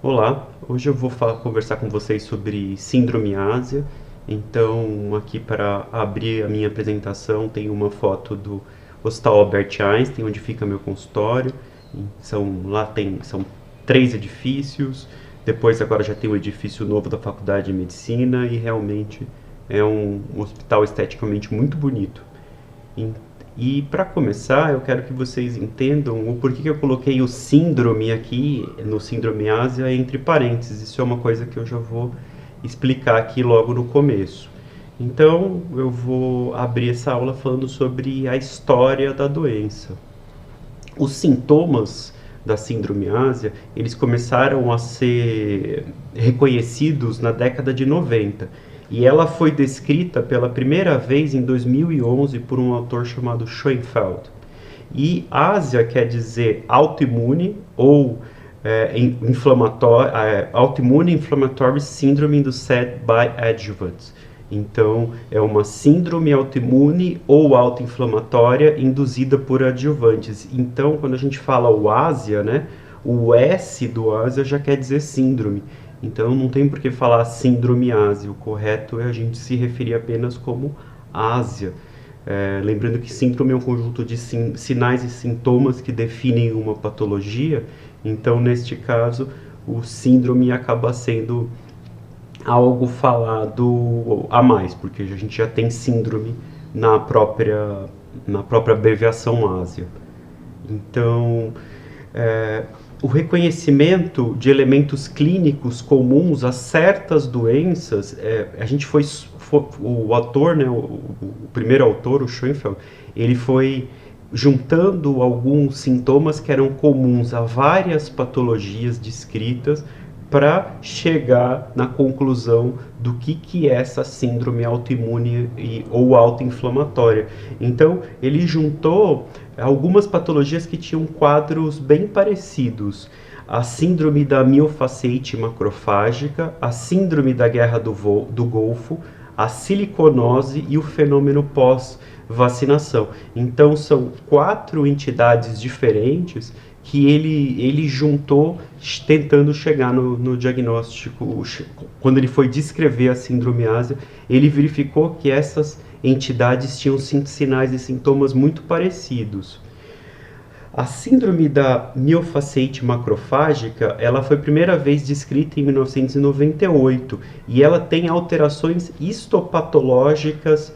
Olá, hoje eu vou conversar com vocês sobre Síndrome Ásia. Então, aqui para abrir a minha apresentação, tem uma foto do Hospital Albert Einstein, onde fica meu consultório. São 3 edifícios. Depois, agora já tem um edifício novo da Faculdade de Medicina e realmente é um hospital esteticamente muito bonito. E para começar, eu quero que vocês entendam o porquê que eu coloquei o síndrome aqui, no Síndrome Ásia, entre parênteses. Isso é uma coisa que eu já vou explicar aqui logo no começo. Então, eu vou abrir essa aula falando sobre a história da doença. Os sintomas da Síndrome Ásia, eles começaram a ser reconhecidos na década de 90. E ela foi descrita pela primeira vez em 2011 por um autor chamado Schoenfeld. E Ásia quer dizer autoimune ou autoimmune inflammatory syndrome induced by adjuvants. Então, é uma síndrome autoimune ou autoinflamatória induzida por adjuvantes. Então, quando a gente fala o Ásia, né, o S do Ásia já quer dizer síndrome. Então, não tem por que falar síndrome Ásia. O correto é a gente se referir apenas como Ásia. Lembrando que síndrome é um conjunto de sinais e sintomas que definem uma patologia. Então, neste caso, o síndrome acaba sendo algo falado a mais, porque a gente já tem síndrome na própria abreviação Ásia. Então, o reconhecimento de elementos clínicos comuns a certas doenças, o autor, né, o primeiro autor, o Schoenfeld, ele foi juntando alguns sintomas que eram comuns a várias patologias descritas para chegar na conclusão do que é essa síndrome autoimune ou autoinflamatória. Então, ele juntou algumas patologias que tinham quadros bem parecidos. A síndrome da miofasciite macrofágica, a síndrome da guerra do Golfo, a siliconose e o fenômeno pós-vacinação. Então, são 4 entidades diferentes que ele juntou tentando chegar no diagnóstico. Quando ele foi descrever a síndrome Ásia, ele verificou que essas entidades tinham sinais e sintomas muito parecidos. A síndrome da miofasciite macrofágica, ela foi a primeira vez descrita em 1998 e ela tem alterações histopatológicas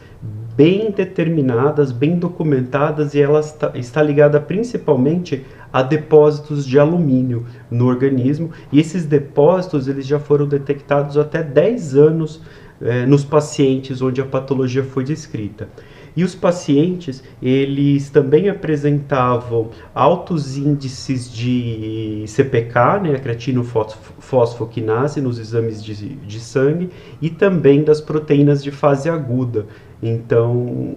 bem determinadas, bem documentadas, e ela está ligada principalmente a depósitos de alumínio no organismo, e esses depósitos eles já foram detectados até 10 anos nos pacientes onde a patologia foi descrita. E os pacientes, eles também apresentavam altos índices de CPK, né, a creatinofosfoquinase, nos exames de sangue, e também das proteínas de fase aguda. Então,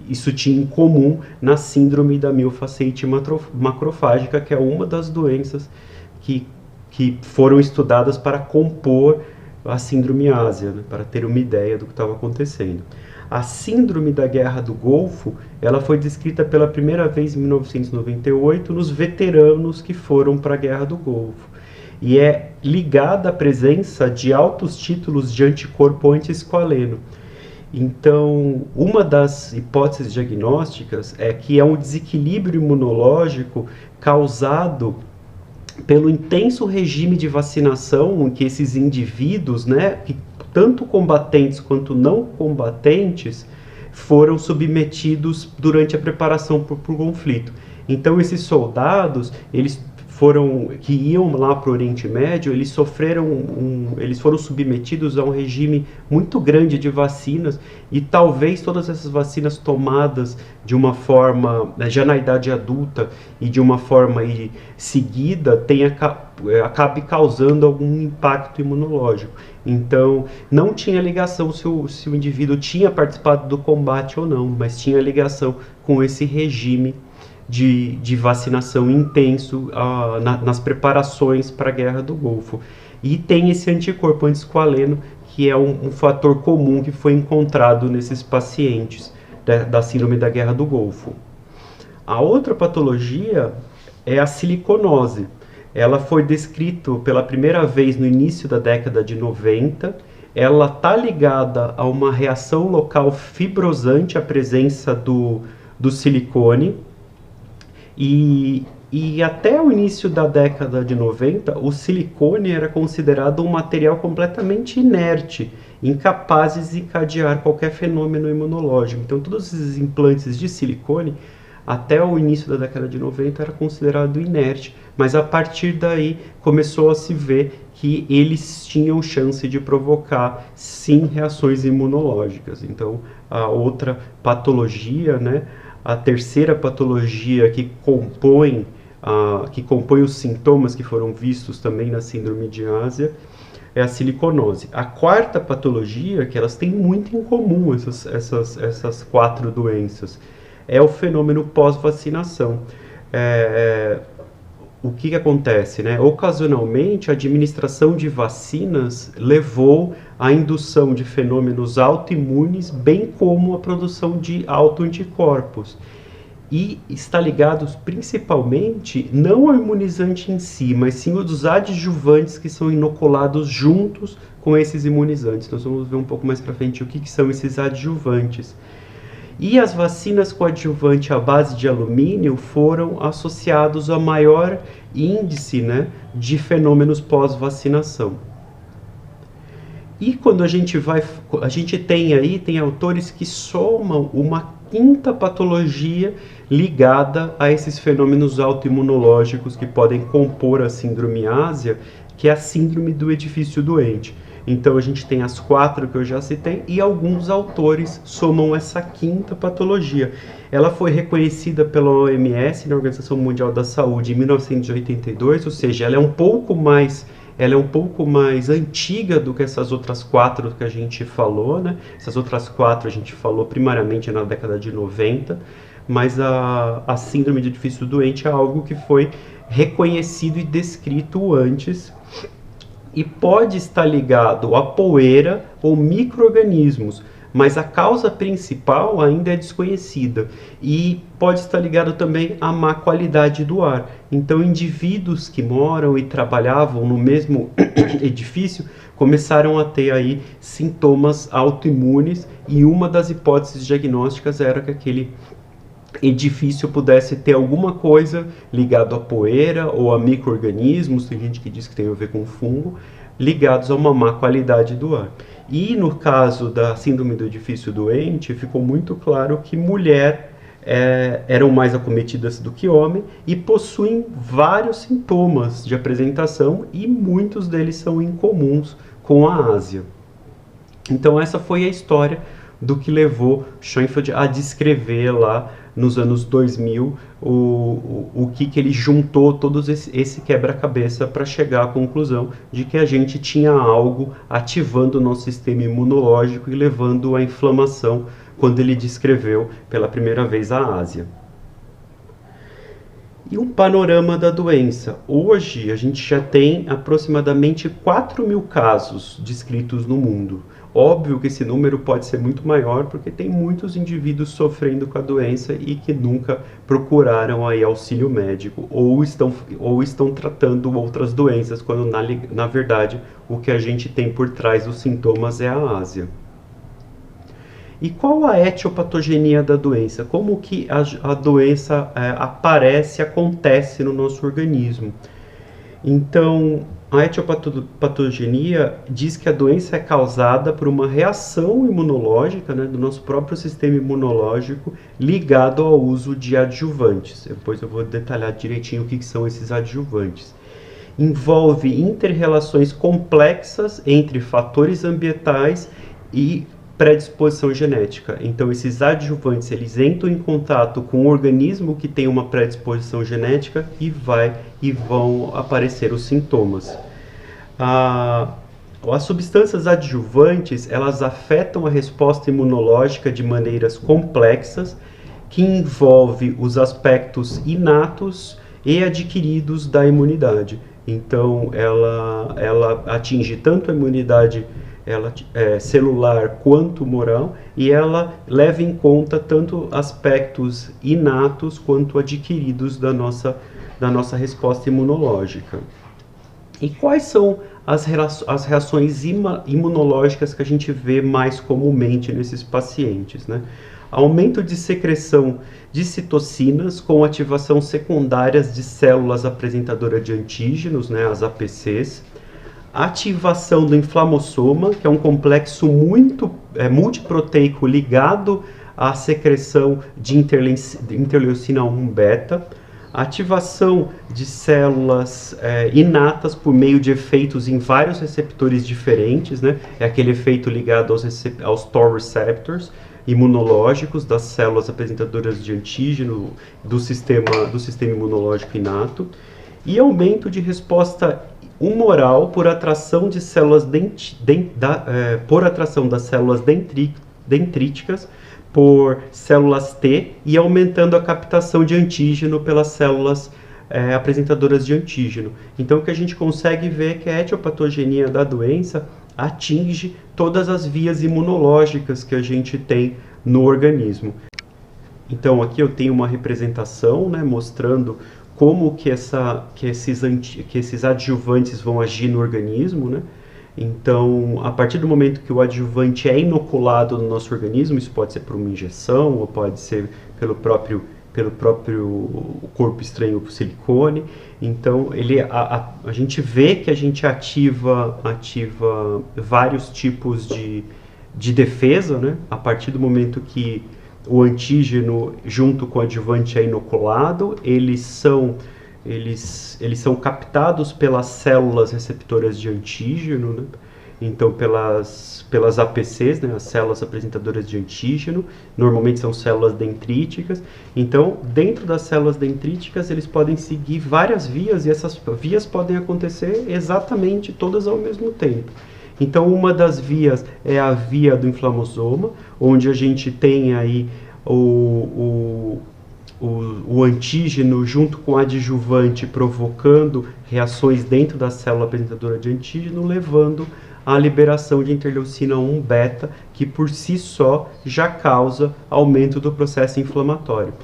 isso tinha em comum na síndrome da miofasciite macrofágica, que é uma das doenças que foram estudadas para compor a síndrome Ásia, né, para ter uma ideia do que estava acontecendo. A síndrome da guerra do Golfo, ela foi descrita pela primeira vez em 1998 nos veteranos que foram para a guerra do Golfo. E é ligada à presença de altos títulos de anticorpo antiesqualeno. Então, uma das hipóteses diagnósticas é que é um desequilíbrio imunológico causado pelo intenso regime de vacinação em que esses indivíduos, né, que tanto combatentes quanto não combatentes, foram submetidos durante a preparação para o conflito. Então, esses soldados, que iam lá para o Oriente Médio, eles foram submetidos a um regime muito grande de vacinas, e talvez todas essas vacinas tomadas de uma forma, já na idade adulta, e de uma forma seguida, acabe causando algum impacto imunológico. Então, não tinha ligação se o indivíduo tinha participado do combate ou não, mas tinha ligação com esse regime de vacinação intenso nas preparações para a Guerra do Golfo. E tem esse anticorpo antiesqualeno, que é um fator comum que foi encontrado nesses pacientes da síndrome da Guerra do Golfo. A outra patologia é a siliconose. Ela foi descrita pela primeira vez no início da década de 90. Ela está ligada a uma reação local fibrosante à presença do silicone. E até o início da década de 90, o silicone era considerado um material completamente inerte, incapaz de desencadear qualquer fenômeno imunológico. Então, todos esses implantes de silicone, até o início da década de 90, era considerado inerte, mas a partir daí começou a se ver que eles tinham chance de provocar, sim, reações imunológicas. Então, a outra patologia, né, a terceira patologia que compõe os sintomas que foram vistos também na síndrome de Ásia é a siliconose. A quarta patologia, que elas têm muito em comum, essas quatro doenças, é o fenômeno pós-vacinação. O que acontece, né? Ocasionalmente, a administração de vacinas levou à indução de fenômenos autoimunes, bem como a produção de autoanticorpos. E está ligado principalmente não ao imunizante em si, mas sim os adjuvantes que são inoculados juntos com esses imunizantes. Nós vamos ver um pouco mais para frente o que são esses adjuvantes. E as vacinas com adjuvante à base de alumínio foram associados a maior índice, né, de fenômenos pós-vacinação. E quando a gente tem autores que somam uma quinta patologia ligada a esses fenômenos autoimunológicos que podem compor a síndrome Ásia, que é a síndrome do edifício doente. Então a gente tem as quatro que eu já citei e alguns autores somam essa quinta patologia. Ela foi reconhecida pela OMS, na Organização Mundial da Saúde, em 1982, ou seja, ela é um pouco mais antiga do que essas outras quatro que a gente falou, né? Essas outras quatro a gente falou primariamente na década de 90, mas a síndrome de edifício doente é algo que foi reconhecido e descrito antes, e pode estar ligado a poeira ou micro-organismos, mas a causa principal ainda é desconhecida, e pode estar ligado também à má qualidade do ar. Então, indivíduos que moram e trabalhavam no mesmo edifício começaram a ter aí sintomas autoimunes, e uma das hipóteses diagnósticas era que aquele edifício pudesse ter alguma coisa ligado à poeira ou a micro-organismos, tem gente que diz que tem a ver com fungo, ligados a uma má qualidade do ar. E no caso da síndrome do edifício doente, ficou muito claro que mulher eram mais acometidas do que homem e possuem vários sintomas de apresentação, e muitos deles são incomuns com a Ásia. Então essa foi a história do que levou Schoenfeld a descrever lá nos anos 2000 o que ele juntou todos esse quebra-cabeça para chegar à conclusão de que a gente tinha algo ativando o nosso sistema imunológico e levando à inflamação, quando ele descreveu pela primeira vez a Ásia. E um panorama da doença. Hoje a gente já tem aproximadamente 4.000 casos descritos no mundo. Óbvio que esse número pode ser muito maior, porque tem muitos indivíduos sofrendo com a doença e que nunca procuraram aí auxílio médico, ou estão tratando outras doenças, quando na verdade o que a gente tem por trás dos sintomas é a Ásia. E qual a etiopatogenia da doença? Como que a doença acontece no nosso organismo? Então, a etiopatogenia diz que a doença é causada por uma reação imunológica, né, do nosso próprio sistema imunológico, ligado ao uso de adjuvantes. Depois eu vou detalhar direitinho o que são esses adjuvantes. Envolve inter-relações complexas entre fatores ambientais e predisposição genética. Então, esses adjuvantes, eles entram em contato com o organismo que tem uma predisposição genética e vão aparecer os sintomas. As substâncias adjuvantes, elas afetam a resposta imunológica de maneiras complexas, que envolve os aspectos inatos e adquiridos da imunidade. Então, ela atinge tanto a imunidade celular quanto moral, e ela leva em conta tanto aspectos inatos quanto adquiridos da nossa da nossa resposta imunológica. E quais são as reações imunológicas que a gente vê mais comumente nesses pacientes, né? Aumento de secreção de citocinas com ativação secundárias de células apresentadoras de antígenos, né, as APCs. Ativação do inflamossoma, que é um complexo multiproteico ligado à secreção de interleucina 1 beta. Ativação de células inatas por meio de efeitos em vários receptores diferentes, né? É aquele efeito ligado aos TOR receptors imunológicos das células apresentadoras de antígeno do sistema imunológico inato. E aumento de resposta humoral por atração de células das células dendríticas por células T e aumentando a captação de antígeno pelas células apresentadoras de antígeno. Então, o que a gente consegue ver é que a etiopatogenia da doença atinge todas as vias imunológicas que a gente tem no organismo. Então, aqui eu tenho uma representação, né, mostrando como que esses adjuvantes vão agir no organismo, né? Então, a partir do momento que o adjuvante é inoculado no nosso organismo, isso pode ser por uma injeção ou pode ser pelo próprio corpo estranho, o silicone. Então, a gente vê que a gente ativa vários tipos de defesa, né? A partir do momento que o antígeno junto com o adjuvante é inoculado, eles são captados pelas células receptoras de antígeno, né? Então pelas APCs, né, as células apresentadoras de antígeno, normalmente são células dendríticas. Então, dentro das células dendríticas, eles podem seguir várias vias, e essas vias podem acontecer exatamente todas ao mesmo tempo. Então, uma das vias é a via do inflamossoma, onde a gente tem aí o antígeno junto com o adjuvante provocando reações dentro da célula apresentadora de antígeno, levando à liberação de interleucina 1 beta, que por si só já causa aumento do processo inflamatório.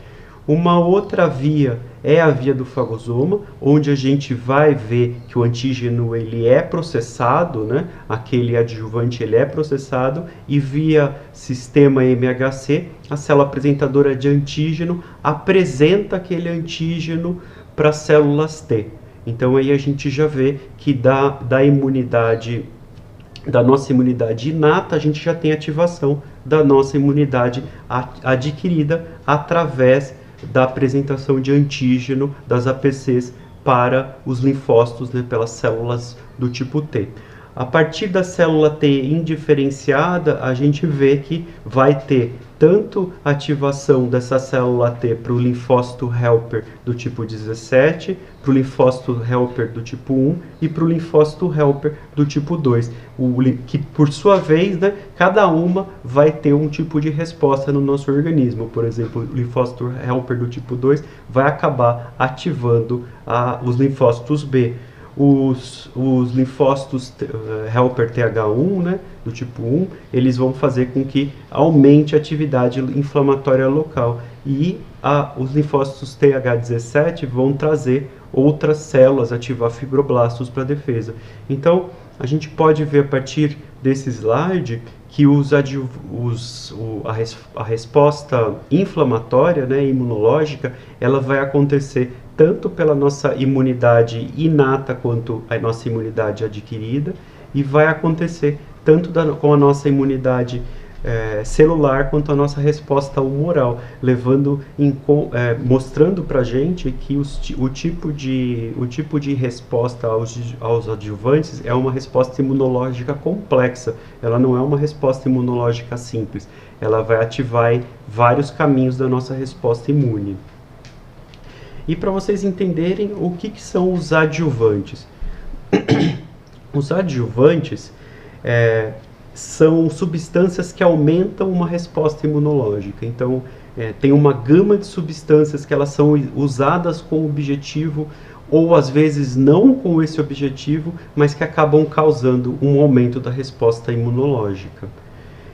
Uma outra via é a via do fagosoma, onde a gente vai ver que o antígeno ele é processado, né? Aquele adjuvante ele é processado, e via sistema MHC, a célula apresentadora de antígeno apresenta aquele antígeno para as células T. Então aí a gente já vê que da nossa imunidade inata, a gente já tem ativação da nossa imunidade adquirida através da apresentação de antígeno das APCs para os linfócitos, né, pelas células do tipo T. A partir da célula T indiferenciada, a gente vê que vai ter tanto ativação dessa célula T para o linfócito helper do tipo 17, para o linfócito helper do tipo 1 e para o linfócito helper do tipo 2, que por sua vez, né, cada uma vai ter um tipo de resposta no nosso organismo. Por exemplo, o linfócito helper do tipo 2 vai acabar ativando os linfócitos B. Os linfócitos helper TH1, né, do tipo 1, eles vão fazer com que aumente a atividade inflamatória local. E os linfócitos TH17 vão trazer outras células, ativar fibroblastos para defesa. Então, a gente pode ver a partir desse slide que a resposta inflamatória, né, imunológica, ela vai acontecer tanto pela nossa imunidade inata quanto a nossa imunidade adquirida, e vai acontecer tanto com a nossa imunidade celular quanto a nossa resposta humoral, mostrando para a gente que o tipo de resposta aos adjuvantes é uma resposta imunológica complexa. Ela não é uma resposta imunológica simples. Ela vai ativar vários caminhos da nossa resposta imune. E para vocês entenderem o que são os adjuvantes. Os adjuvantes são substâncias que aumentam uma resposta imunológica. Então, tem uma gama de substâncias que elas são usadas com o objetivo, ou às vezes não com esse objetivo, mas que acabam causando um aumento da resposta imunológica.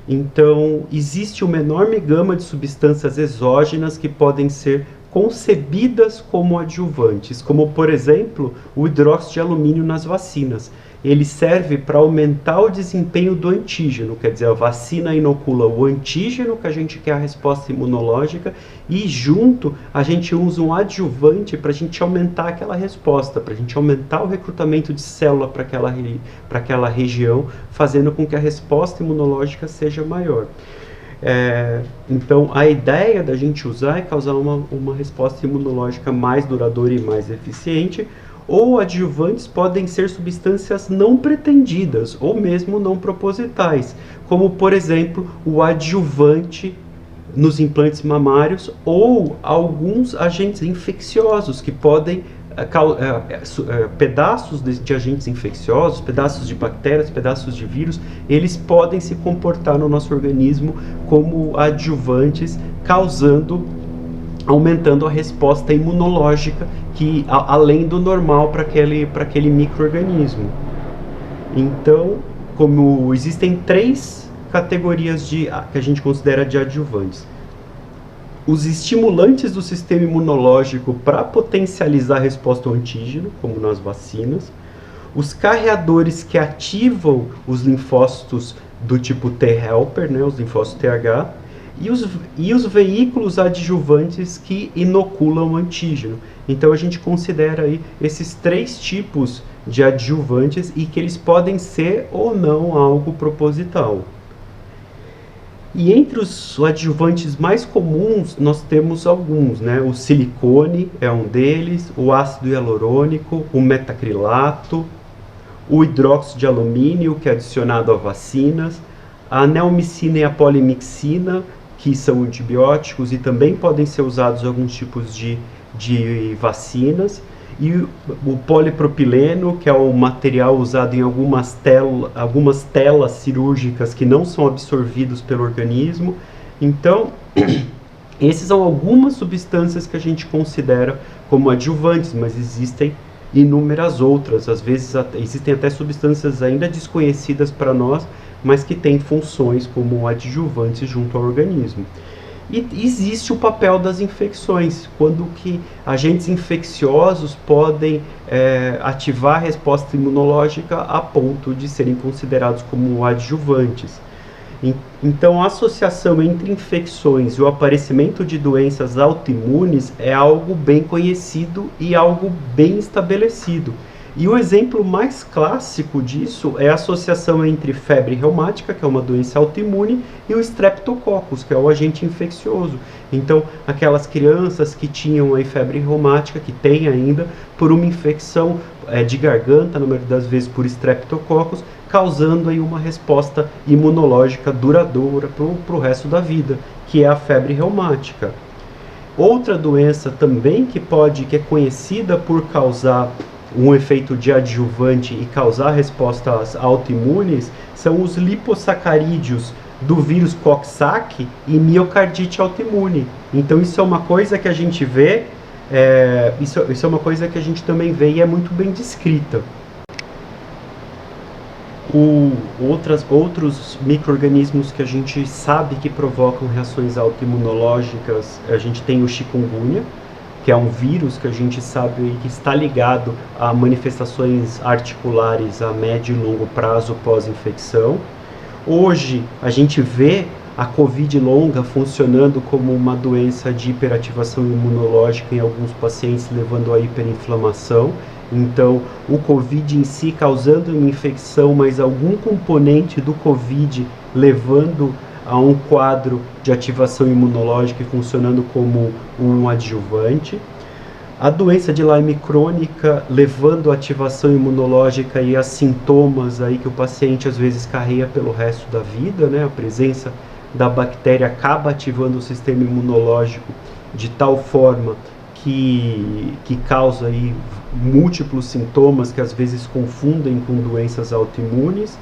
Então, existe uma enorme gama de substâncias exógenas que podem ser concebidas como adjuvantes, como por exemplo o hidróxido de alumínio nas vacinas. Ele serve para aumentar o desempenho do antígeno, quer dizer, a vacina inocula o antígeno que a gente quer a resposta imunológica e junto a gente usa um adjuvante para a gente aumentar aquela resposta, para a gente aumentar o recrutamento de célula para aquela região, fazendo com que a resposta imunológica seja maior. Então a ideia da gente usar é causar uma resposta imunológica mais duradoura e mais eficiente. Ou adjuvantes podem ser substâncias não pretendidas ou mesmo não propositais, como por exemplo o adjuvante nos implantes mamários ou alguns agentes infecciosos que podem pedaços de agentes infecciosos, pedaços de bactérias, pedaços de vírus, eles podem se comportar no nosso organismo como adjuvantes, aumentando a resposta imunológica que além do normal para aquele micro-organismo. Então, como existem 3 categorias que a gente considera de adjuvantes. Os estimulantes do sistema imunológico para potencializar a resposta ao antígeno, como nas vacinas. Os carreadores que ativam os linfócitos do tipo T-helper, né, os linfócitos TH. E os veículos adjuvantes que inoculam o antígeno. Então a gente considera aí esses 3 tipos de adjuvantes e que eles podem ser ou não algo proposital. E entre os adjuvantes mais comuns nós temos alguns, né? O silicone é um deles, o ácido hialurônico, o metacrilato, o hidróxido de alumínio que é adicionado a vacinas, a neomicina e a polimixina, que são antibióticos e também podem ser usados em alguns tipos de vacinas, e o polipropileno, que é o material usado em algumas telas cirúrgicas que não são absorvidos pelo organismo. Então, essas são algumas substâncias que a gente considera como adjuvantes, mas existem inúmeras outras. Às vezes existem até substâncias ainda desconhecidas para nós, mas que têm funções como adjuvantes junto ao organismo. E existe o papel das infecções, quando que agentes infecciosos podem ativar a resposta imunológica a ponto de serem considerados como adjuvantes. Então, a associação entre infecções e o aparecimento de doenças autoimunes é algo bem conhecido e algo bem estabelecido. E o exemplo mais clássico disso é a associação entre febre reumática, que é uma doença autoimune, e o Streptococcus, que é o agente infeccioso. Então, aquelas crianças que tinham aí febre reumática, que tem ainda, por uma infecção de garganta, na maioria das vezes por Streptococcus, causando aí uma resposta imunológica duradoura para o resto da vida, que é a febre reumática. Outra doença também que é conhecida por causar um efeito de adjuvante e causar respostas autoimunes são os lipossacarídeos do vírus Coxsackie e miocardite autoimune. Então isso é uma coisa que a gente vê, isso é uma coisa que a gente também vê e é muito bem descrita. Outros micro-organismos que a gente sabe que provocam reações autoimunológicas, a gente tem o chikungunya, que é um vírus que a gente sabe que está ligado a manifestações articulares a médio e longo prazo pós-infecção. Hoje, a gente vê a Covid longa funcionando como uma doença de hiperativação imunológica em alguns pacientes, levando à hiperinflamação. Então, o Covid em si causando uma infecção, mas algum componente do Covid levando a um quadro de ativação imunológica e funcionando como um adjuvante. A doença de Lyme crônica levando a ativação imunológica e a sintomas aí que o paciente às vezes carrega pelo resto da vida, né? A presença da bactéria acaba ativando o sistema imunológico de tal forma que causa aí múltiplos sintomas que às vezes confundem com doenças autoimunes.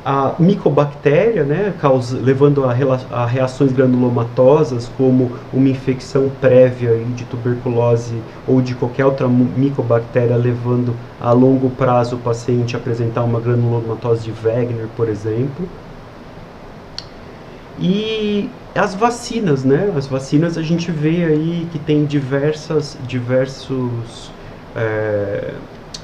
A micobactéria, né, levando a reações granulomatosas, como uma infecção prévia de tuberculose ou de qualquer outra micobactéria, levando a longo prazo o paciente a apresentar uma granulomatose de Wegener, por exemplo. E as vacinas, né? As vacinas a gente vê aí que tem diversos é,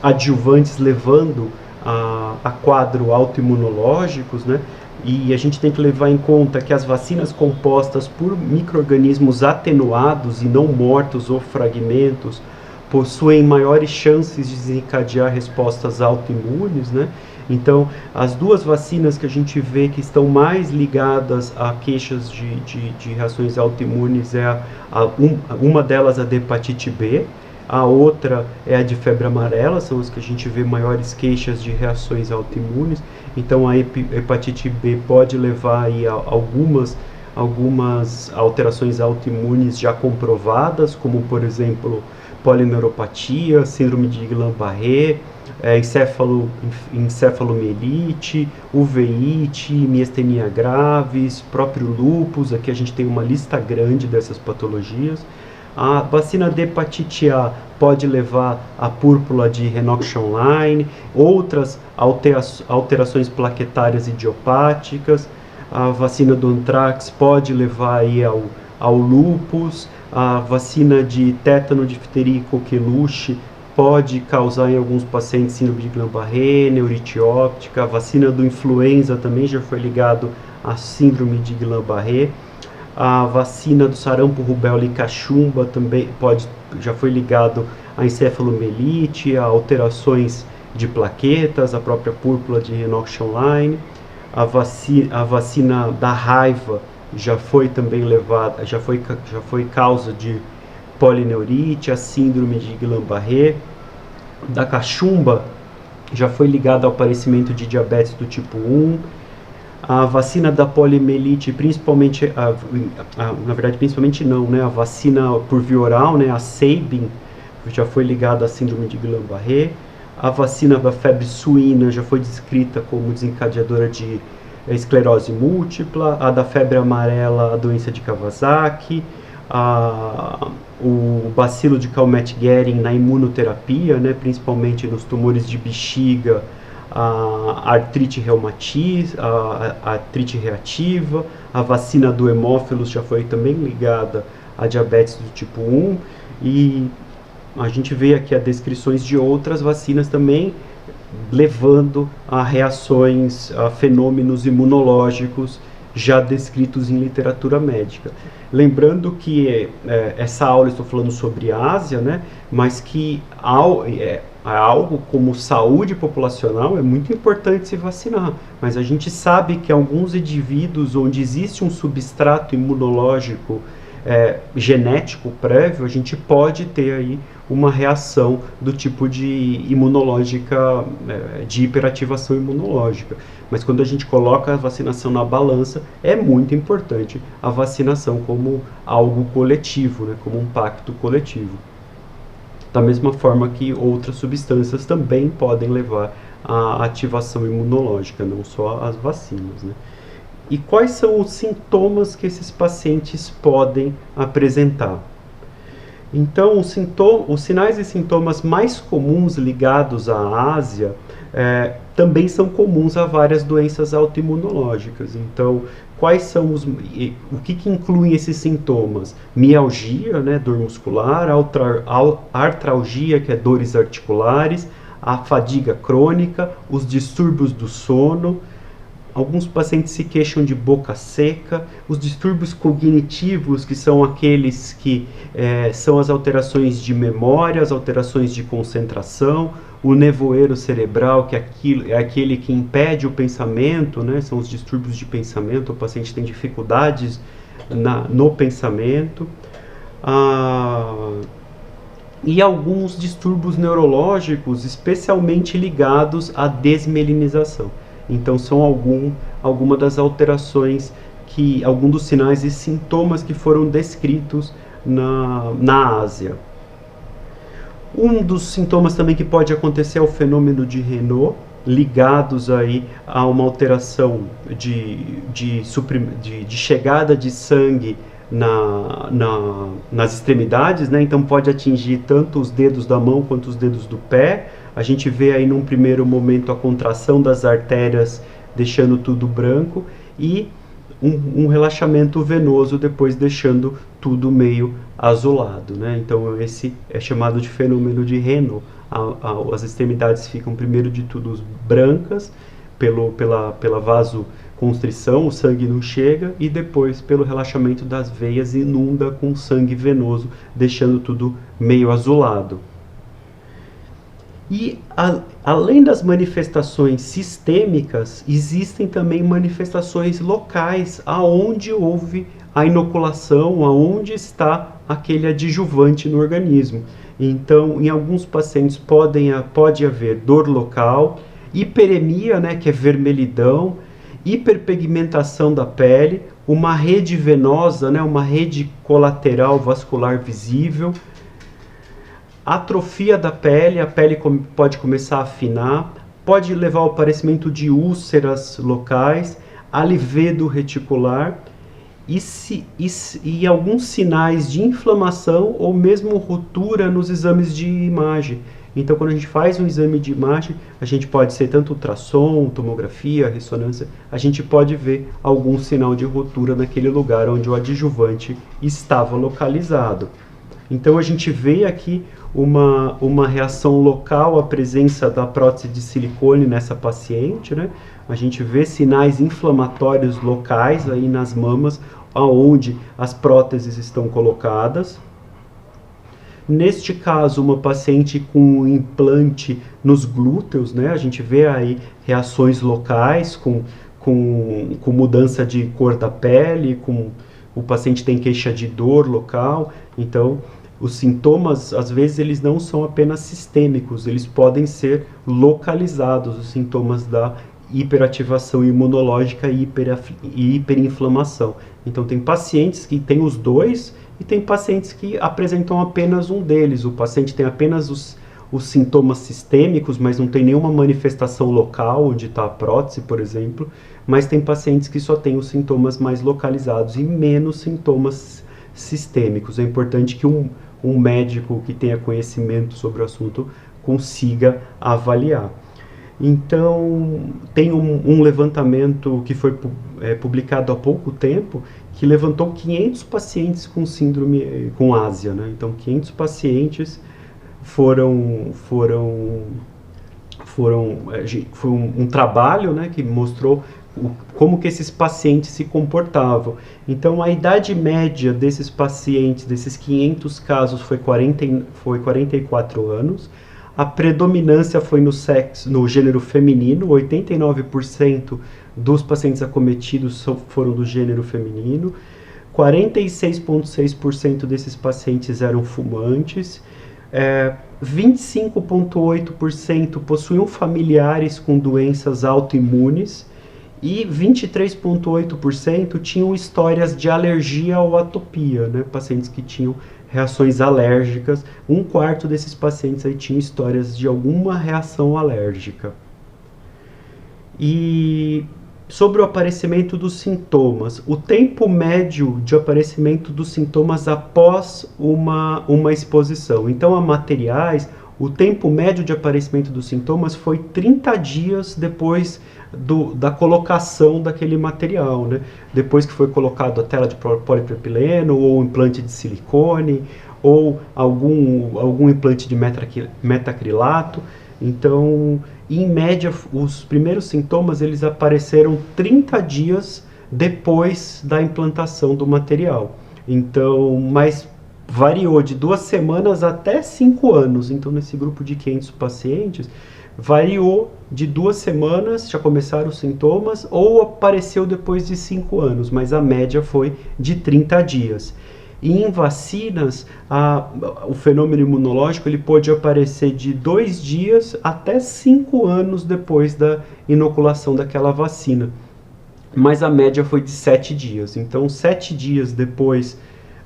adjuvantes levando a quadro autoimunológicos, né? E a gente tem que levar em conta que as vacinas compostas por micro-organismos atenuados e não mortos ou fragmentos possuem maiores chances de desencadear respostas autoimunes, né? Então, as duas vacinas que a gente vê que estão mais ligadas a queixas de reações autoimunes uma delas é a de hepatite B, a outra é a de febre amarela, são as que a gente vê maiores queixas de reações autoimunes. Então, a hepatite B pode levar aí a algumas alterações autoimunes já comprovadas, como, por exemplo, polineuropatia, síndrome de Guillain-Barré, encefalomielite, uveíte, miastenia graves, próprio lúpus. Aqui a gente tem uma lista grande dessas patologias. A vacina de hepatite A pode levar a púrpura de Renox-Schönlein, outras alterações plaquetárias idiopáticas. A vacina do anthrax pode levar aí ao lúpus. A vacina de tétano, difteria e coqueluche pode causar em alguns pacientes síndrome de Guillain-Barré, neurite óptica. A vacina do influenza também já foi ligado à síndrome de Guillain-Barré. A vacina do sarampo, rubéola e cachumba também já foi ligado à encefalomielite, a alterações de plaquetas, a própria púrpura de Renox-Schönlein. A vacina da raiva já foi também levada, já foi causa de polineurite, a síndrome de Guillain-Barré. Da cachumba já foi ligada ao aparecimento de diabetes do tipo 1. A vacina da poliomielite, principalmente, na verdade, principalmente não, né? A vacina por via oral, né? A Sabin, já foi ligada à síndrome de Guillain-Barré. A vacina da febre suína já foi descrita como desencadeadora de esclerose múltipla. A da febre amarela, a doença de Kawasaki. O bacilo de Calmette-Guerin na imunoterapia, né? Principalmente nos tumores de bexiga, a artrite a artrite reativa. A vacina do hemófilos já foi também ligada a diabetes do tipo 1, e a gente vê aqui as descrições de outras vacinas também levando a reações, a fenômenos imunológicos já descritos em literatura médica. Lembrando que essa aula estou falando sobre Ásia, né, mas que algo como saúde populacional é muito importante se vacinar, mas a gente sabe que alguns indivíduos onde existe um substrato imunológico genético prévio, a gente pode ter aí uma reação do tipo de imunológica, de hiperativação imunológica. Mas quando a gente coloca a vacinação na balança, é muito importante a vacinação como algo coletivo, né, como um pacto coletivo. Da mesma forma que outras substâncias também podem levar à ativação imunológica, não só as vacinas, né? E quais são os sintomas que esses pacientes podem apresentar? Então, os sinais e sintomas mais comuns ligados à Ásia também são comuns a várias doenças autoimunológicas. Então, quais são o que incluem esses sintomas? Mialgia, né, dor muscular, artralgia, que é dores articulares, a fadiga crônica, os distúrbios do sono. Alguns pacientes se queixam de boca seca, os distúrbios cognitivos, que são aqueles que são as alterações de memória, as alterações de concentração, o nevoeiro cerebral, que é aquele que impede o pensamento, né? São os distúrbios de pensamento, o paciente tem dificuldades no pensamento. E alguns distúrbios neurológicos, especialmente ligados à desmelinização. Então, são algumas das alterações, alguns dos sinais e sintomas que foram descritos na Ásia. Um dos sintomas também que pode acontecer é o fenômeno de Raynaud, ligados aí a uma alteração de chegada de sangue nas extremidades, né? Então pode atingir tanto os dedos da mão quanto os dedos do pé. A gente vê aí num primeiro momento a contração das artérias, deixando tudo branco, e um relaxamento venoso, depois deixando tudo meio azulado, né? Então esse é chamado de fenômeno de Raynaud. As extremidades ficam primeiro de tudo brancas pela vasoconstrição, o sangue não chega, e depois pelo relaxamento das veias inunda com sangue venoso, deixando tudo meio azulado. E além das manifestações sistêmicas, existem também manifestações locais, aonde houve a inoculação, aonde está aquele adjuvante no organismo. Então, em alguns pacientes pode haver dor local, hiperemia, né, que é vermelhidão, hiperpigmentação da pele, uma rede venosa, né, uma rede colateral vascular visível, atrofia da pele, a pele pode começar a afinar, pode levar ao aparecimento de úlceras locais, alivedo reticular e alguns sinais de inflamação ou mesmo ruptura nos exames de imagem. Então, quando a gente faz um exame de imagem, a gente pode ser tanto ultrassom, tomografia, ressonância, a gente pode ver algum sinal de ruptura naquele lugar onde o adjuvante estava localizado. Então, a gente vê aqui uma reação local à presença da prótese de silicone nessa paciente, né? A gente vê sinais inflamatórios locais aí nas mamas, aonde as próteses estão colocadas. Neste caso, uma paciente com implante nos glúteos, né? A gente vê aí reações locais com mudança de cor da pele, o paciente tem queixa de dor local. Então, os sintomas, às vezes, eles não são apenas sistêmicos, eles podem ser localizados, os sintomas da hiperativação imunológica e hiperinflamação. Então, tem pacientes que têm os dois e tem pacientes que apresentam apenas um deles. O paciente tem apenas os sintomas sistêmicos, mas não tem nenhuma manifestação local, onde está a prótese, por exemplo. Mas tem pacientes que só têm os sintomas mais localizados e menos sintomas sistêmicos. É importante que um médico que tenha conhecimento sobre o assunto consiga avaliar. Então, tem um levantamento que foi publicado há pouco tempo, que levantou 500 pacientes com síndrome, com Ásia, né? Então, 500 pacientes foi um trabalho, né, que mostrou como que esses pacientes se comportavam. Então, a idade média desses pacientes, desses 500 casos, foi 44 anos. A predominância foi no gênero feminino, 89% dos pacientes acometidos foram do gênero feminino, 46,6% desses pacientes eram fumantes, 25,8% possuíam familiares com doenças autoimunes e 23,8% tinham histórias de alergia ou atopia, né? Pacientes que tinham reações alérgicas. Um quarto desses pacientes aí tinham histórias de alguma reação alérgica. E sobre o aparecimento dos sintomas, o tempo médio de aparecimento dos sintomas após uma exposição. Então, a materiais, o tempo médio de aparecimento dos sintomas foi 30 dias depois da colocação daquele material, né? Depois que foi colocado a tela de polipropileno, ou implante de silicone, ou algum implante de metacrilato. Então, em média, os primeiros sintomas eles apareceram 30 dias depois da implantação do material. Então, mas variou de 2 semanas até 5 anos. Então, nesse grupo de 500 pacientes, variou de 2 semanas, já começaram os sintomas, ou apareceu depois de 5 anos, mas a média foi de 30 dias. E em vacinas, o fenômeno imunológico ele pode aparecer de 2 dias até 5 anos depois da inoculação daquela vacina. Mas a média foi de 7 dias. Então, 7 dias depois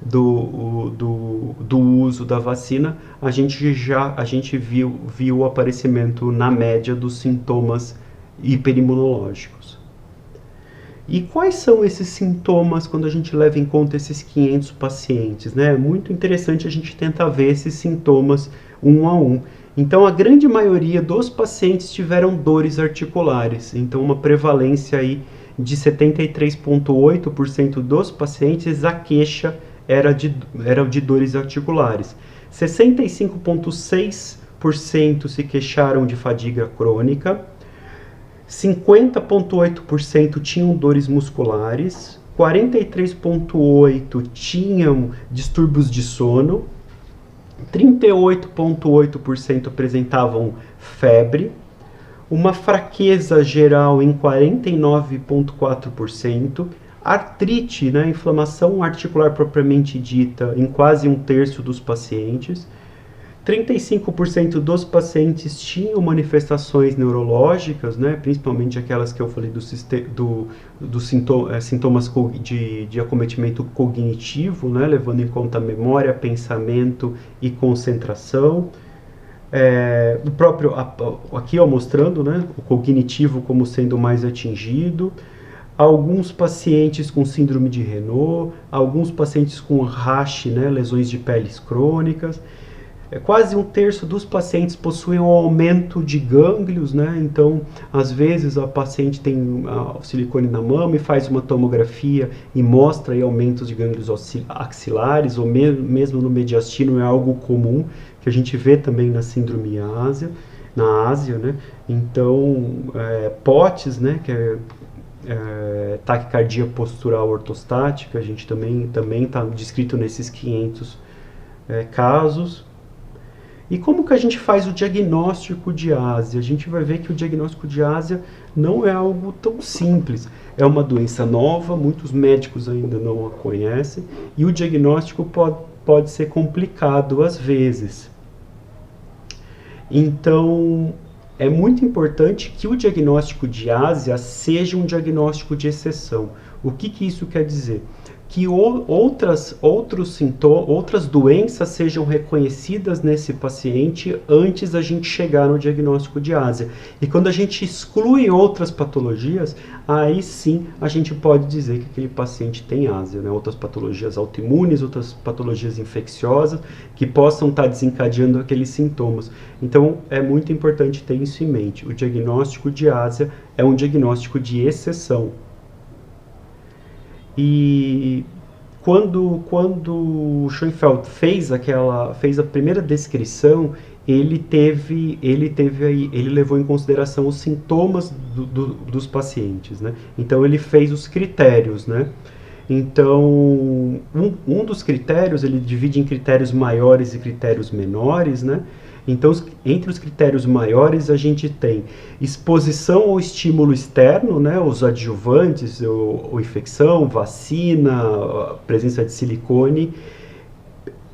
do uso da vacina, a gente viu o aparecimento na média dos sintomas hiperimunológicos. E quais são esses sintomas quando a gente leva em conta esses 500 pacientes, né? É muito interessante a gente tentar ver esses sintomas um a um. Então, a grande maioria dos pacientes tiveram dores articulares, então uma prevalência aí de 73,8% dos pacientes, a queixa era de dores articulares. 65,6% se queixaram de fadiga crônica, 50,8% tinham dores musculares, 43,8% tinham distúrbios de sono, 38,8% apresentavam febre, uma fraqueza geral em 49,4%, artrite, né, inflamação articular propriamente dita, em quase um terço dos pacientes. 35% dos pacientes tinham manifestações neurológicas, né, principalmente aquelas que eu falei sintomas de acometimento cognitivo, né, levando em conta memória, pensamento e concentração. O próprio, aqui mostrando, né, o cognitivo como sendo mais atingido. Alguns pacientes com síndrome de Raynaud, alguns pacientes com rash, né, lesões de peles crônicas. Quase um terço dos pacientes possuem um aumento de gânglios, né? Então, às vezes a paciente tem o silicone na mama e faz uma tomografia e mostra aí aumentos de gânglios axilares, ou mesmo no mediastino é algo comum, que a gente vê também na síndrome na Ásia, né? Então, POTS, né, que é taquicardia postural ortostática, a gente também está descrito nesses 500 casos. E como que a gente faz o diagnóstico de Ásia? A gente vai ver que o diagnóstico de Ásia não é algo tão simples. É uma doença nova, muitos médicos ainda não a conhecem, e o diagnóstico pode ser complicado às vezes. Então, é muito importante que o diagnóstico de Ásia seja um diagnóstico de exceção. O que isso quer dizer? Que outras doenças sejam reconhecidas nesse paciente antes da gente chegar no diagnóstico de Ásia. E quando a gente exclui outras patologias, aí sim a gente pode dizer que aquele paciente tem Ásia, né? Outras patologias autoimunes, outras patologias infecciosas que possam estar desencadeando aqueles sintomas. Então é muito importante ter isso em mente. O diagnóstico de Ásia é um diagnóstico de exceção. E quando o Schoenfeld fez a primeira descrição, ele levou em consideração os sintomas dos pacientes, né? Então ele fez os critérios, né? Então um dos critérios, ele divide em critérios maiores e critérios menores, né? Então, entre os critérios maiores, a gente tem exposição ao estímulo externo, né, os adjuvantes, ou infecção, vacina, presença de silicone,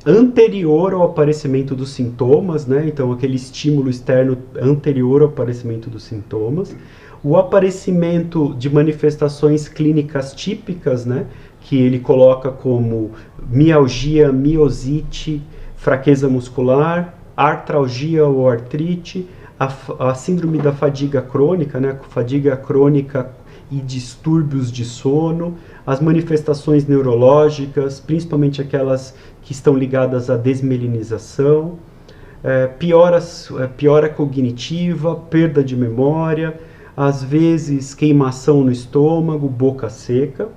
anterior ao aparecimento dos sintomas, né, então aquele estímulo externo anterior ao aparecimento dos sintomas, o aparecimento de manifestações clínicas típicas, né, que ele coloca como mialgia, miosite, fraqueza muscular, artralgia ou artrite, a síndrome da fadiga crônica, né, fadiga crônica e distúrbios de sono, as manifestações neurológicas, principalmente aquelas que estão ligadas à desmelinização, piora cognitiva, perda de memória, às vezes queimação no estômago, boca seca.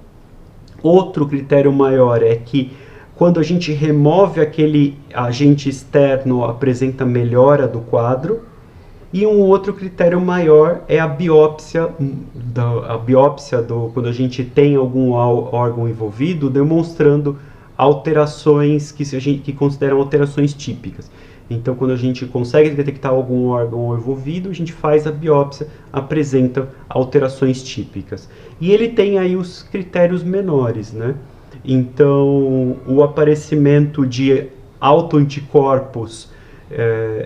Outro critério maior é que quando a gente remove aquele agente externo, apresenta melhora do quadro. E um outro critério maior é a biópsia, quando a gente tem algum órgão envolvido, demonstrando alterações que consideram alterações típicas. Então, quando a gente consegue detectar algum órgão envolvido, a gente faz a biópsia, apresenta alterações típicas. E ele tem aí os critérios menores, né? Então, o aparecimento de autoanticorpos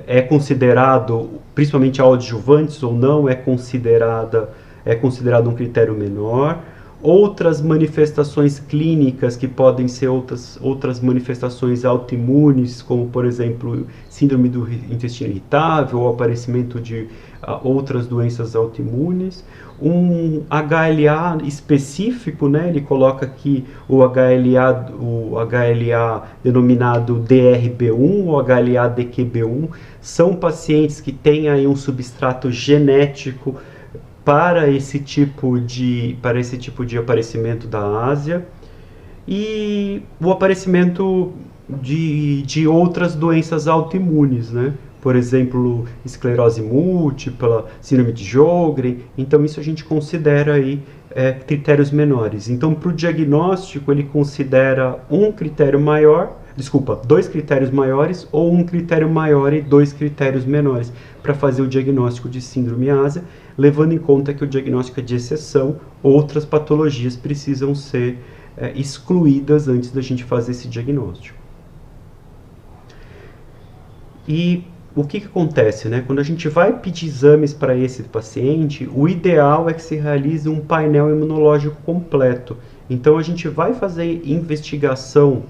é considerado, principalmente adjuvantes ou não, é considerado um critério menor. Outras manifestações clínicas que podem ser outras manifestações autoimunes, como por exemplo síndrome do intestino irritável ou aparecimento de outras doenças autoimunes. Um HLA específico, né, ele coloca aqui o HLA denominado DRB1 ou HLA-DQB1, são pacientes que têm aí um substrato genético para esse tipo de aparecimento da Ásia e o aparecimento de outras doenças autoimunes, né? Por exemplo, esclerose múltipla, síndrome de Sjögren. Então isso a gente considera aí critérios menores. Então, para o diagnóstico, ele considera dois critérios maiores ou um critério maior e dois critérios menores para fazer o diagnóstico de síndrome ásia, levando em conta que o diagnóstico é de exceção, outras patologias precisam ser excluídas antes da gente fazer esse diagnóstico. E o que acontece, né? Quando a gente vai pedir exames para esse paciente, o ideal é que se realize um painel imunológico completo. Então a gente vai fazer investigação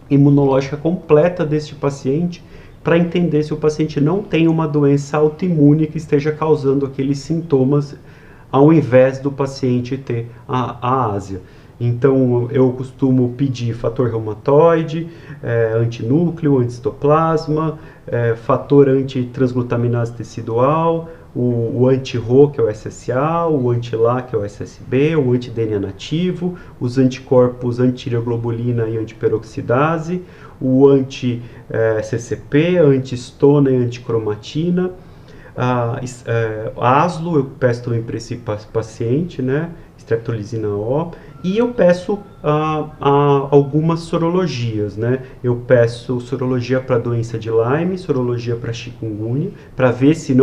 imunológica completa deste paciente para entender se o paciente não tem uma doença autoimune que esteja causando aqueles sintomas, ao invés do paciente ter a ásia. Então, eu costumo pedir fator reumatoide, antinúcleo, anticitoplasma, fator antitransglutaminase tecidual, o anti-Rho, que é o SSA, o anti-LA, que é o SSB, o anti-DNA nativo, os anticorpos anti-tireoglobulina e antiperoxidase, o anti-CCP, anti-stona e anticromatina. ASLO eu peço também para esse paciente, né? Streptolizina O, e eu peço algumas sorologias, né? Eu peço sorologia para doença de Lyme, sorologia para chikungunya, para ver se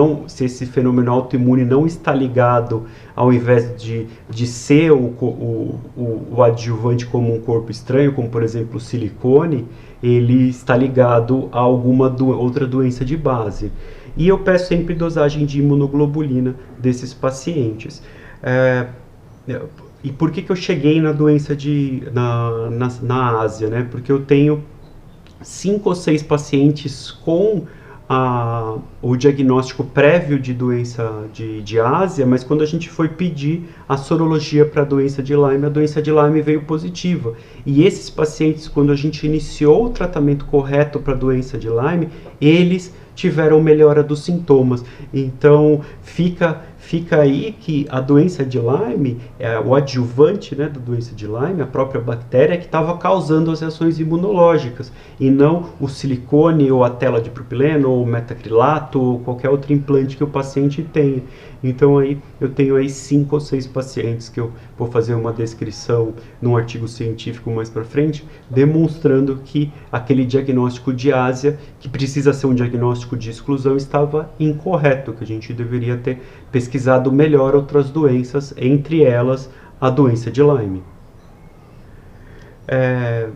esse fenômeno autoimune não está ligado, ao invés de ser o adjuvante como um corpo estranho, como por exemplo o silicone, ele está ligado a alguma outra doença de base. E eu peço sempre dosagem de imunoglobulina desses pacientes. E por que eu cheguei na doença na Ásia, né? Porque eu tenho 5 ou 6 pacientes com o diagnóstico prévio de doença de Ásia, mas quando a gente foi pedir a sorologia para a doença de Lyme veio positiva. E esses pacientes, quando a gente iniciou o tratamento correto para a doença de Lyme, eles tiveram melhora dos sintomas. Então, fica aí que a doença de Lyme, o adjuvante, né, da doença de Lyme, a própria bactéria que estava causando as reações imunológicas, e não o silicone, ou a tela de propileno, ou o metacrilato, ou qualquer outro implante que o paciente tenha. Então, aí eu tenho aí 5 ou 6 pacientes que eu vou fazer uma descrição num artigo científico mais para frente, demonstrando que aquele diagnóstico de Ásia, que precisa ser um diagnóstico de exclusão, estava incorreto, que a gente deveria ter pesquisado melhor outras doenças, entre elas a doença de Lyme. É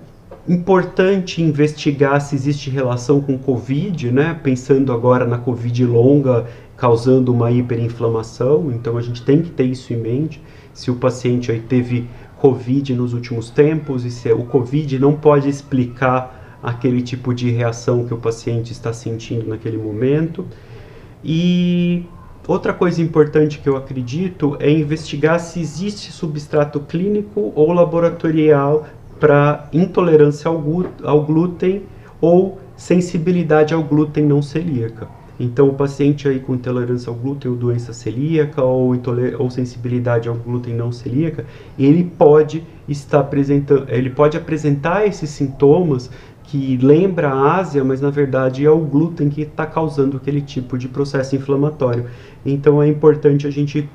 importante investigar se existe relação com Covid, né? Pensando agora na Covid longa, causando uma hiperinflamação, então a gente tem que ter isso em mente. Se o paciente aí teve Covid nos últimos tempos, e se o Covid não pode explicar aquele tipo de reação que o paciente está sentindo naquele momento. E outra coisa importante que eu acredito é investigar se existe substrato clínico ou laboratorial para intolerância ao glúten ou sensibilidade ao glúten não celíaca. Então, o paciente aí com intolerância ao glúten ou doença celíaca ou sensibilidade ao glúten não celíaca, ele pode apresentar esses sintomas que lembra a ásia, mas na verdade é o glúten que está causando aquele tipo de processo inflamatório. Então é importante a gente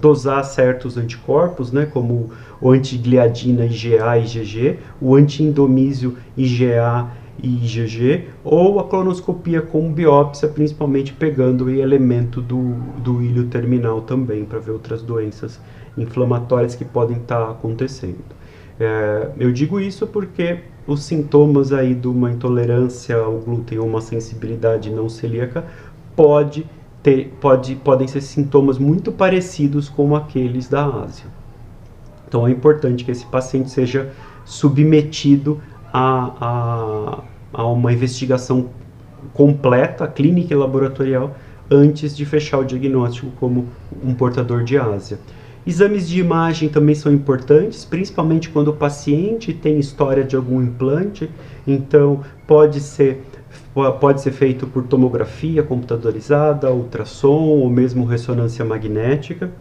dosar certos anticorpos, né, como o antigliadina IgA e IgG, o antiindomísio IgA e IgG, ou a colonoscopia com biópsia, principalmente pegando o elemento do ilho terminal também, para ver outras doenças inflamatórias que podem estar acontecendo. Eu digo isso porque os sintomas aí de uma intolerância ao glúten ou uma sensibilidade não celíaca podem ser sintomas muito parecidos com aqueles da Ásia. Então é importante que esse paciente seja submetido a uma investigação completa, clínica e laboratorial, antes de fechar o diagnóstico como um portador de Ásia. Exames de imagem também são importantes, principalmente quando o paciente tem história de algum implante. Então, pode ser pode ser feito por tomografia computadorizada, ultrassom ou mesmo ressonância magnética.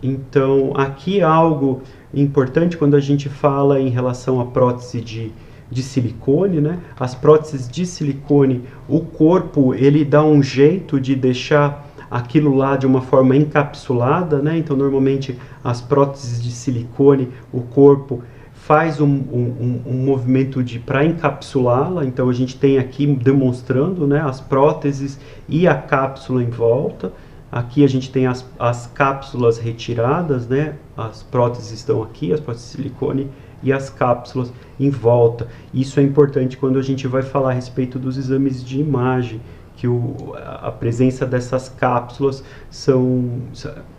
Então, aqui algo importante quando a gente fala em relação à prótese de silicone, né? As próteses de silicone, o corpo, ele dá um jeito de deixar aquilo lá de uma forma encapsulada, né? Então, normalmente, as próteses de silicone, o corpo faz um movimento para encapsulá-la. Então, a gente tem aqui demonstrando, né, as próteses e a cápsula em volta. Aqui a gente tem as cápsulas retiradas, né? As próteses estão aqui, as próteses de silicone e as cápsulas em volta. Isso é importante quando a gente vai falar a respeito dos exames de imagem, que a presença dessas cápsulas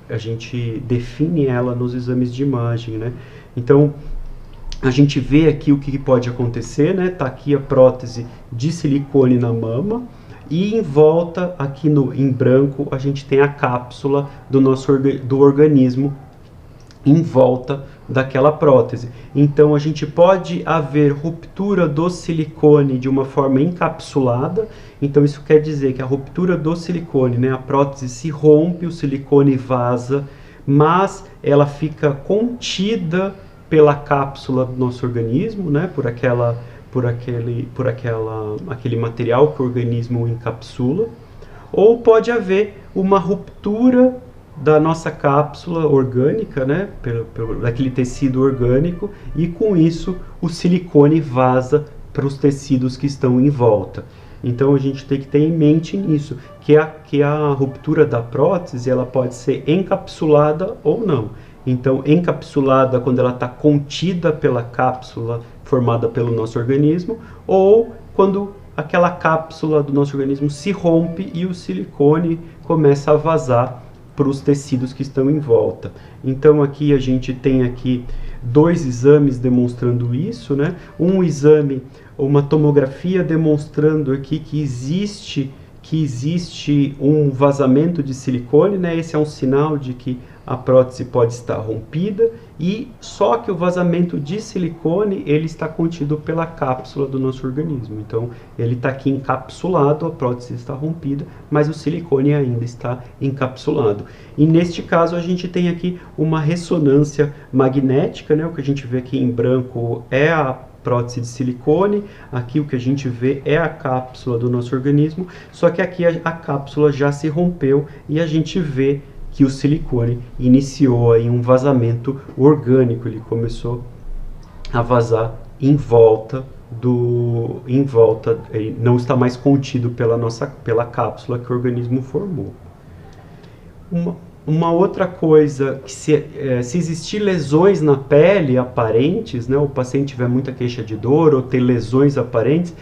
a gente define ela nos exames de imagem, né? Então, a gente vê aqui o que pode acontecer, né? Tá aqui a prótese de silicone na mama. E em volta, aqui em branco, a gente tem a cápsula do organismo em volta daquela prótese. Então, a gente pode haver ruptura do silicone de uma forma encapsulada. Então, isso quer dizer que a ruptura do silicone, né, a prótese se rompe, o silicone vaza, mas ela fica contida pela cápsula do nosso organismo, né, por aquele material que o organismo encapsula, ou pode haver uma ruptura da nossa cápsula orgânica, né, daquele tecido orgânico, e com isso o silicone vaza para os tecidos que estão em volta. Então a gente tem que ter em mente nisso, que a ruptura da prótese ela pode ser encapsulada ou não. Então, encapsulada quando ela está contida pela cápsula formada pelo nosso organismo, ou quando aquela cápsula do nosso organismo se rompe e o silicone começa a vazar para os tecidos que estão em volta. Então, aqui a gente tem aqui dois exames demonstrando isso, né? Um exame, uma tomografia demonstrando aqui que existe um vazamento de silicone, né? Esse é um sinal de que a prótese pode estar rompida, e só que o vazamento de silicone ele está contido pela cápsula do nosso organismo. Então ele está aqui encapsulado, a prótese está rompida, mas o silicone ainda está encapsulado. E neste caso a gente tem aqui uma ressonância magnética, né? O que a gente vê aqui em branco é a prótese de silicone, aqui o que a gente vê é a cápsula do nosso organismo, só que aqui a cápsula já se rompeu e a gente vê que o silicone iniciou aí um vazamento orgânico, ele começou a vazar em volta, ele não está mais contido pela cápsula que o organismo formou. Uma outra coisa, que se existir lesões na pele aparentes, né, o paciente tiver muita queixa de dor ou ter lesões aparentes,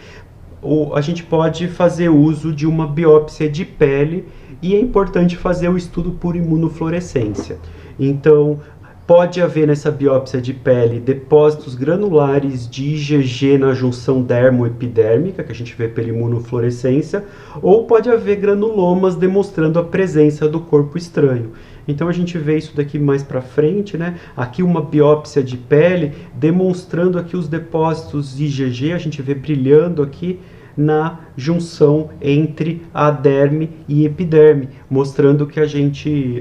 a gente pode fazer uso de uma biópsia de pele, e é importante fazer o estudo por imunofluorescência. Então, pode haver nessa biópsia de pele depósitos granulares de IgG na junção dermoepidérmica, que a gente vê pela imunofluorescência, ou pode haver granulomas demonstrando a presença do corpo estranho. Então a gente vê isso daqui mais para frente, né? Aqui uma biópsia de pele demonstrando aqui os depósitos IgG, a gente vê brilhando aqui na junção entre a derme e epiderme, mostrando que a gente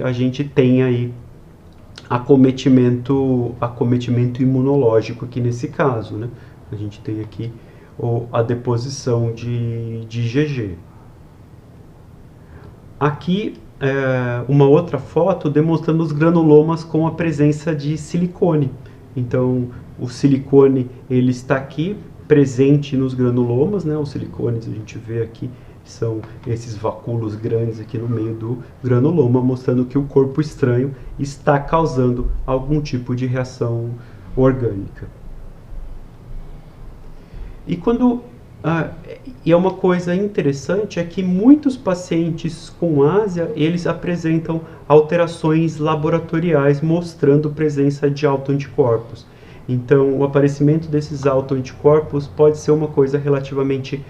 tem aí acometimento imunológico aqui nesse caso, né? A gente tem aqui a deposição de IgG. Aqui uma outra foto demonstrando os granulomas com a presença de silicone. Então o silicone ele está aqui presente nos granulomas, né? Os silicones a gente vê aqui são esses vacúolos grandes aqui no meio do granuloma, mostrando que o corpo estranho está causando algum tipo de reação orgânica. E é uma coisa interessante é que muitos pacientes com ásia, eles apresentam alterações laboratoriais mostrando presença de autoanticorpos. Então, o aparecimento desses autoanticorpos pode ser uma coisa relativamente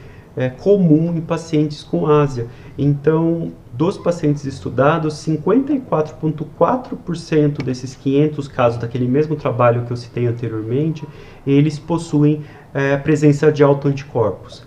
comum em pacientes com ásia. Então, dos pacientes estudados, 54,4% desses 500 casos daquele mesmo trabalho que eu citei anteriormente, eles possuem a presença de autoanticorpos.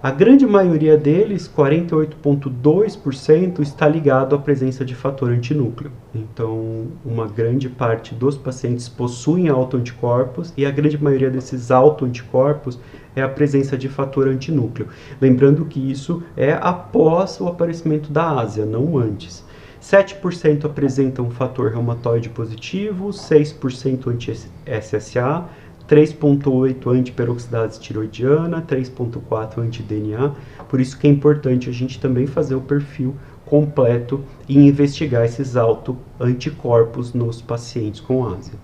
A grande maioria deles, 48,2%, está ligado à presença de fator antinúcleo. Então, uma grande parte dos pacientes possuem autoanticorpos e a grande maioria desses autoanticorpos é a presença de fator antinúcleo. Lembrando que isso é após o aparecimento da ásia, não antes. 7% apresentam fator reumatoide positivo, 6% anti-SSA, 3,8 antiperoxidase tiroidiana, 3,4 anti-DNA. Por isso que é importante a gente também fazer o perfil completo e investigar esses autoanticorpos nos pacientes com ásia.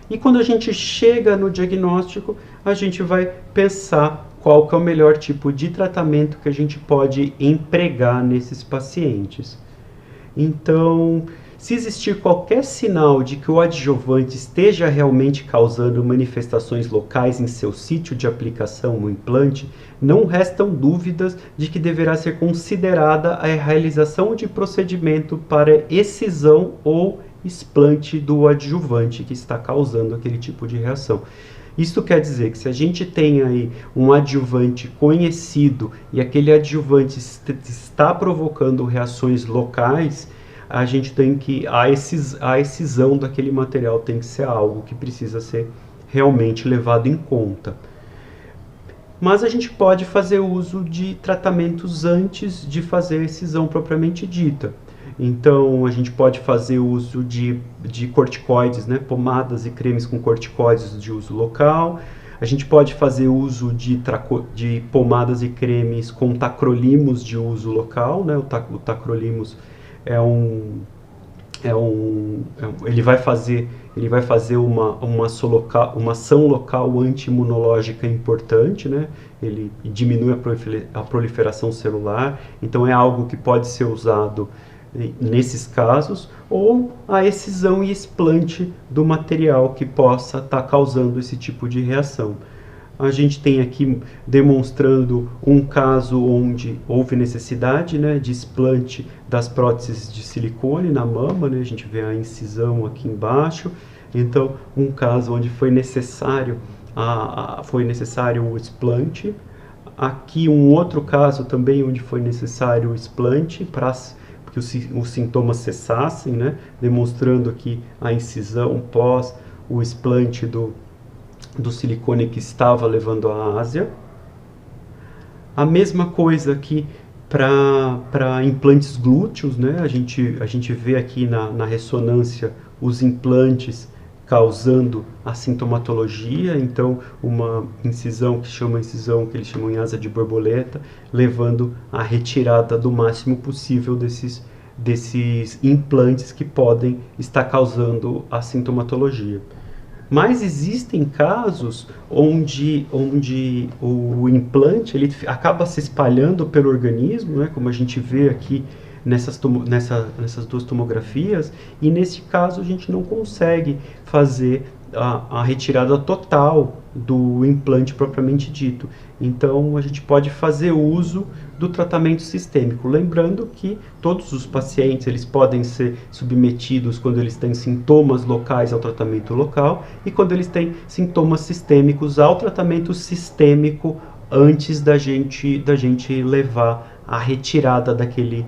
E quando a gente chega no diagnóstico, a gente vai pensar qual que é o melhor tipo de tratamento que a gente pode empregar nesses pacientes. Então, se existir qualquer sinal de que o adjuvante esteja realmente causando manifestações locais em seu sítio de aplicação no implante, não restam dúvidas de que deverá ser considerada a realização de procedimento para excisão ou explante do adjuvante que está causando aquele tipo de reação. Isso quer dizer que se a gente tem aí um adjuvante conhecido e aquele adjuvante está provocando reações locais, a gente tem que, a excisão daquele material tem que ser algo que precisa ser realmente levado em conta. Mas a gente pode fazer uso de tratamentos antes de fazer a excisão propriamente dita. Então, a gente pode fazer uso de corticoides, né, pomadas e cremes com corticoides de uso local. A gente pode fazer uso de pomadas e cremes com tacrolimus de uso local, né? O tacrolimus ele vai fazer uma ação local anti-imunológica importante, né? Ele diminui a proliferação celular, então é algo que pode ser usado nesses casos, ou a excisão e explante do material que possa estar causando esse tipo de reação. A gente tem aqui demonstrando um caso onde houve necessidade, né, de explante das próteses de silicone na mama, né, a gente vê a incisão aqui embaixo. Então, um caso onde foi necessário o explante. Aqui um outro caso também onde foi necessário o explante para que os sintomas cessassem, né, demonstrando aqui a incisão pós o explante do silicone que estava levando à ásia. A mesma coisa aqui para implantes glúteos, né? A gente vê aqui na ressonância os implantes causando a sintomatologia, então uma incisão que eles chamam em asa de borboleta, levando à retirada do máximo possível desses implantes que podem estar causando a sintomatologia. Mas existem casos onde o implante ele acaba se espalhando pelo organismo, né, como a gente vê aqui nessas duas tomografias, e nesse caso a gente não consegue fazer a retirada total do implante propriamente dito. Então a gente pode fazer uso do tratamento sistêmico, lembrando que todos os pacientes eles podem ser submetidos quando eles têm sintomas locais ao tratamento local e quando eles têm sintomas sistêmicos ao tratamento sistêmico antes da gente levar a retirada daquele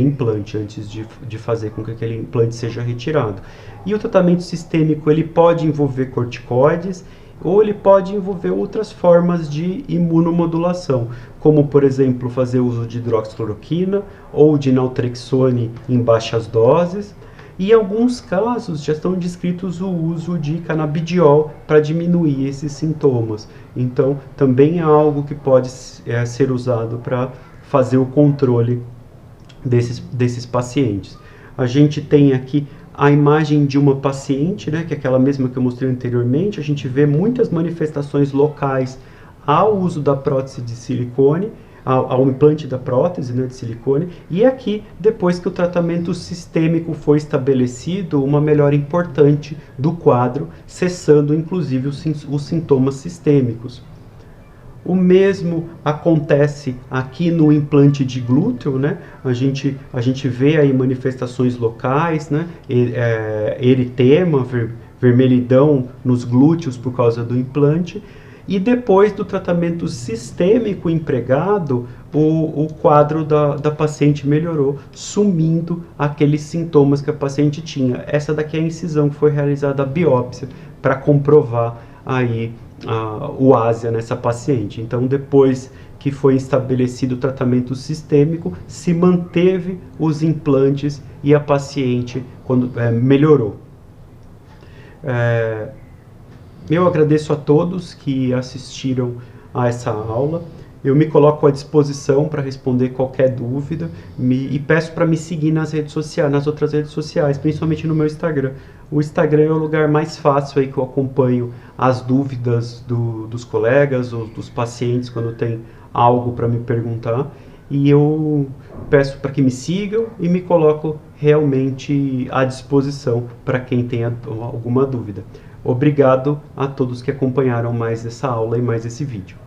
implante, antes de fazer com que aquele implante seja retirado. E o tratamento sistêmico ele pode envolver corticoides ou ele pode envolver outras formas de imunomodulação, como por exemplo fazer uso de hidroxicloroquina ou de naltrexone em baixas doses. E em alguns casos já estão descritos o uso de canabidiol para diminuir esses sintomas. Então também é algo que pode ser usado para fazer o controle desses pacientes. A gente tem aqui a imagem de uma paciente, né, que é aquela mesma que eu mostrei anteriormente. A gente vê muitas manifestações locais ao uso da prótese de silicone, ao implante da prótese, né, de silicone, e aqui, depois que o tratamento sistêmico foi estabelecido, uma melhora importante do quadro, cessando inclusive os sintomas sistêmicos. O mesmo acontece aqui no implante de glúteo, né? A gente vê aí manifestações locais, né? Eritema, vermelhidão nos glúteos por causa do implante. e depois do tratamento sistêmico empregado, o quadro da paciente melhorou, sumindo aqueles sintomas que a paciente tinha. Essa daqui é a incisão que foi realizada a biópsia para comprovar aí o ásia nessa paciente. Então, depois que foi estabelecido o tratamento sistêmico, se manteve os implantes e a paciente melhorou. Eu agradeço a todos que assistiram a essa aula. Eu me coloco à disposição para responder qualquer dúvida e peço para me seguir nas redes sociais, nas outras redes sociais, principalmente no meu Instagram. O Instagram é o lugar mais fácil aí que eu acompanho as dúvidas dos colegas ou dos pacientes quando tem algo para me perguntar. E eu peço para que me sigam e me coloco realmente à disposição para quem tenha alguma dúvida. Obrigado a todos que acompanharam mais essa aula e mais esse vídeo.